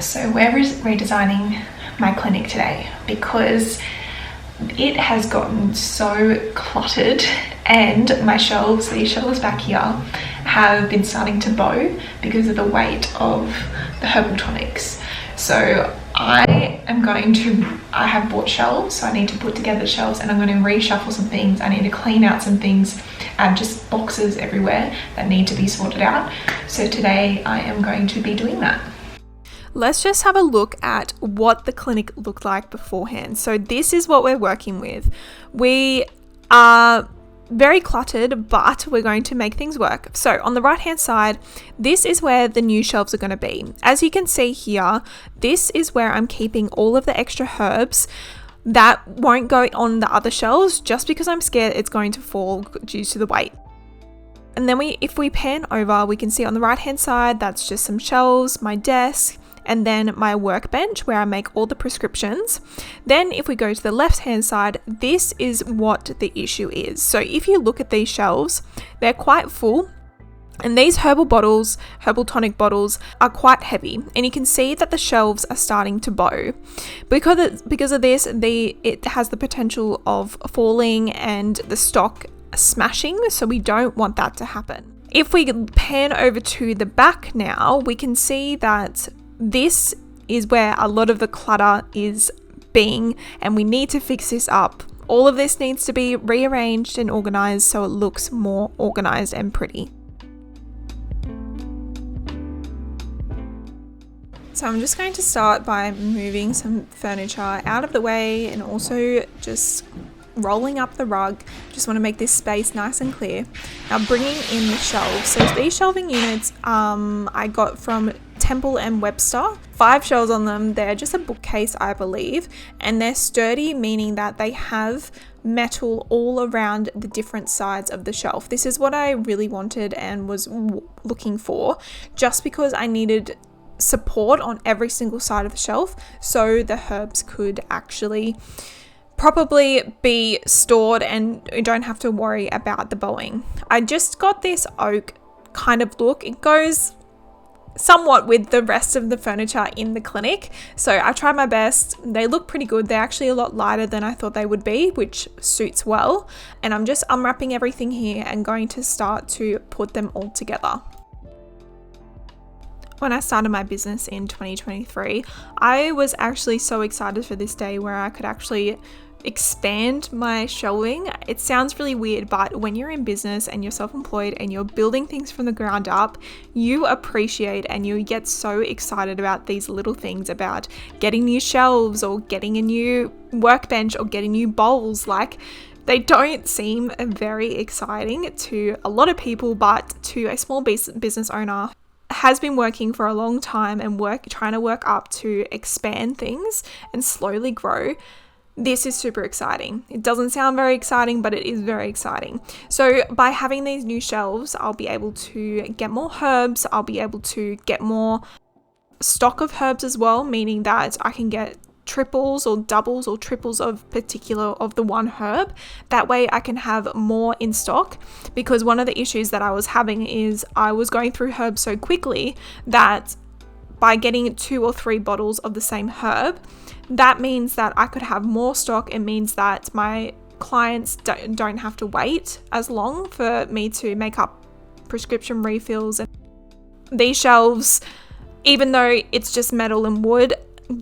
So we're redesigning my clinic today because it has gotten so cluttered, and my shelves, these shelves back here, have been starting to bow because of the weight of the herbal tonics. So I have bought shelves, so I need to put together shelves, and I'm going to reshuffle some things. I need to clean out some things, just boxes everywhere that need to be sorted out. So today I am going to be doing that. Let's just have a look at what the clinic looked like beforehand. So this is what we're working with. We are very cluttered, but we're going to make things work. So on the right hand side, this is where the new shelves are going to be. As you can see here, this is where I'm keeping all of the extra herbs that won't go on the other shelves, just because I'm scared it's going to fall due to the weight. And then if we pan over, we can see on the right hand side, that's just some shelves, my desk, and then my workbench where I make all the prescriptions. Then if we go to the left hand side, this is what the issue is. So if you look at these shelves, they're quite full, and these herbal tonic bottles are quite heavy, and you can see that the shelves are starting to bow. Because of this, it has the potential of falling and the stock smashing, so we don't want that to happen. If we pan over to the back now, we can see that this is where a lot of the clutter is being, and we need to fix this up. All of this needs to be rearranged and organized so it looks more organized and pretty. So I'm just going to start by moving some furniture out of the way, and also just rolling up the rug. Just want to make this space nice and clear. Now bringing in the shelves. So these shelving units I got from Temple and Webster. 5 shelves on them. They're just a bookcase, I believe, and they're sturdy, meaning that they have metal all around the different sides of the shelf. This is what I really wanted and was looking for, just because I needed support on every single side of the shelf so the herbs could actually probably be stored and you don't have to worry about the bowing. I just got this oak kind of look. It goes somewhat with the rest of the furniture in the clinic, so I tried my best. They look pretty good. They're actually a lot lighter than I thought they would be, which suits well. And I'm just unwrapping everything here and going to start to put them all together. When I started my business in 2023, I was actually so excited for this day where I could actually expand my shelving. It sounds really weird, but when you're in business and you're self-employed and you're building things from the ground up, you appreciate and you get so excited about these little things, about getting new shelves or getting a new workbench or getting new bowls. Like, they don't seem very exciting to a lot of people, but to a small business owner has been working for a long time and trying to work up to expand things and slowly grow, this is super exciting. It doesn't sound very exciting, but it is very exciting. So by having these new shelves, I'll be able to get more herbs. I'll be able to get more stock of herbs as well, meaning that I can get triples or doubles or triples of the one herb. That way I can have more in stock, because one of the issues that I was having is I was going through herbs so quickly that by getting 2 or 3 bottles of the same herb, that means that I could have more stock. It means that my clients don't have to wait as long for me to make up prescription refills. And these shelves, even though it's just metal and wood,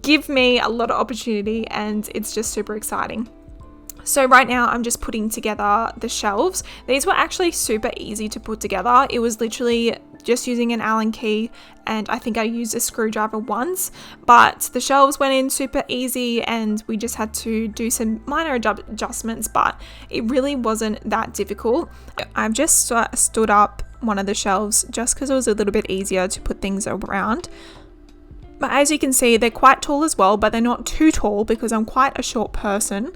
give me a lot of opportunity, and it's just super exciting. So right now I'm just putting together the shelves. These were actually super easy to put together. It was literally just using an Allen key, and I think I used a screwdriver once, but the shelves went in super easy and we just had to do some minor adjustments, but it really wasn't that difficult. I've just stood up one of the shelves just because it was a little bit easier to put things around. But as you can see, they're quite tall as well, but they're not too tall because I'm quite a short person.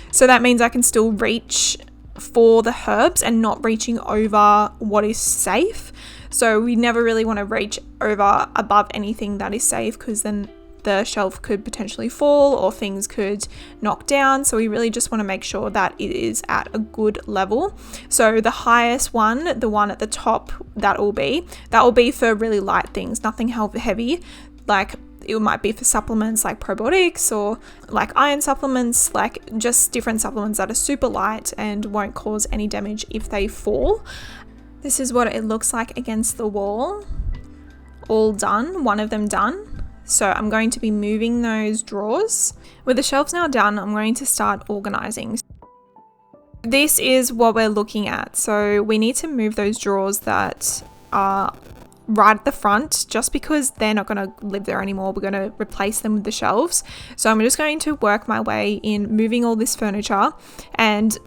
So that means I can still reach for the herbs and not reaching over what is safe. So we never really want to reach over above anything that is safe, because then the shelf could potentially fall or things could knock down. So we really just want to make sure that it is at a good level. So the highest one, the one at the top, that will be for really light things, nothing heavy. Like It might be for supplements like probiotics or like iron supplements, like just different supplements that are super light and won't cause any damage if they fall. This is what it looks like against the wall. All done, one of them done. So I'm going to be moving those drawers. With the shelves now done, I'm going to start organizing. This is what we're looking at. So we need to move those drawers that are right at the front, just because they're not going to live there anymore. We're going to replace them with the shelves. So I'm just going to work my way in moving all this furniture, and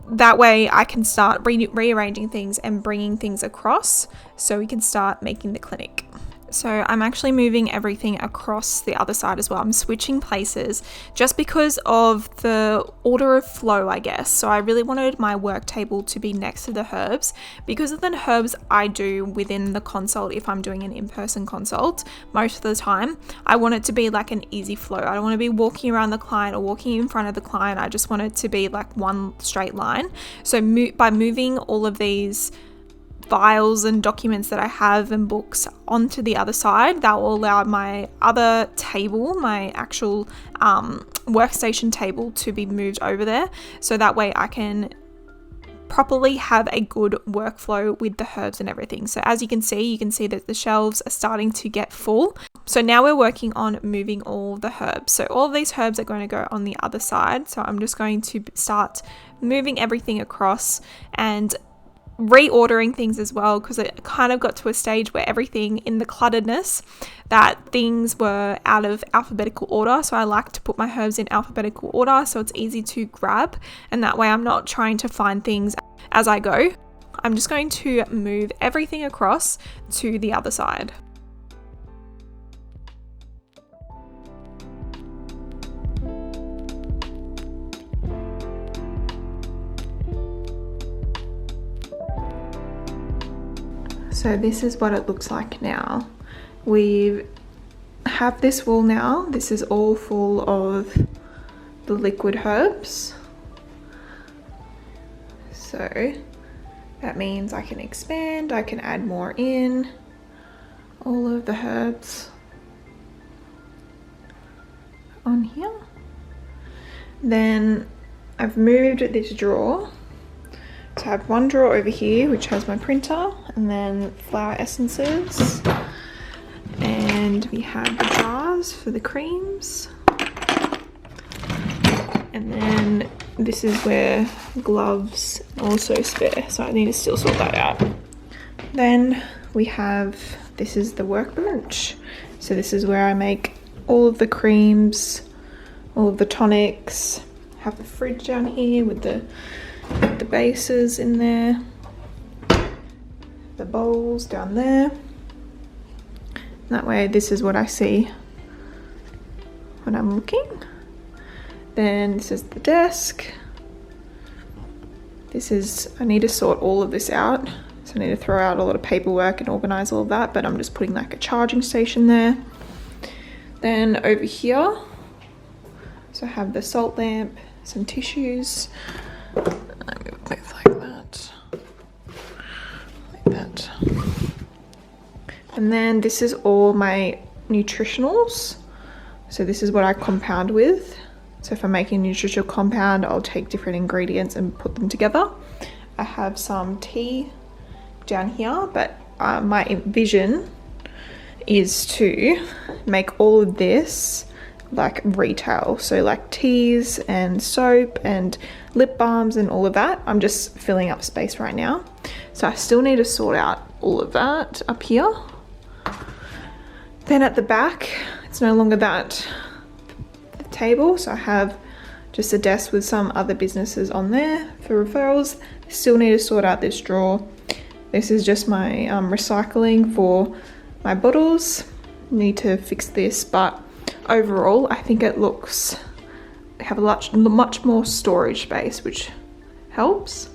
that way I can start rearranging things and bringing things across so we can start making the clinic. So I'm actually moving everything across the other side as well. I'm switching places just because of the order of flow, I guess. So I really wanted my work table to be next to the herbs because of the herbs I do within the consult. If I'm doing an in-person consult, most of the time, I want it to be like an easy flow. I don't want to be walking around the client or walking in front of the client. I just want it to be like one straight line. So by moving all of these files and documents that I have and books onto the other side, that will allow my other table, my actual workstation table, to be moved over there, so that way I can properly have a good workflow with the herbs and everything. So as you can see that the shelves are starting to get full. So now we're working on moving all the herbs. So all of these herbs are going to go on the other side. So I'm just going to start moving everything across and reordering things as well, because it kind of got to a stage where everything in the clutteredness, that things were out of alphabetical order. So I like to put my herbs in alphabetical order so it's easy to grab, and that way I'm not trying to find things as I go. I'm just going to move everything across to the other side. So this is what it looks like now. We have this wall now. This is all full of the liquid herbs. So that means I can expand, I can add more in, all of the herbs on here. Then I've moved this drawer. So I have one drawer over here which has my printer, and then flower essences, and we have the jars for the creams, and then this is where gloves also spare, so I need to still sort that out. Then we have, this is the workbench, so this is where I make all of the creams, all of the tonics. I have the fridge down here with the bases in there, the bowls down there. That way this is what I see when I'm looking. Then this is the desk. This is, I need to sort all of this out, so I need to throw out a lot of paperwork and organize all of that, but I'm just putting like a charging station there. Then over here, so I have the salt lamp, some tissues. I move both like that. And then this is all my nutritionals. So this is what I compound with. So if I'm making a nutritional compound, I'll take different ingredients and put them together. I have some tea down here, but my vision is to make all of this like retail, so like teas and soap and lip balms and all of that. I'm just filling up space right now, so I still need to sort out all of that up here. Then at the back, it's no longer that table, so I have just a desk with some other businesses on there for referrals. Still need to sort out this drawer. This is just my recycling for my bottles. Need to fix this, but overall I think it looks, have a much more storage space, which helps.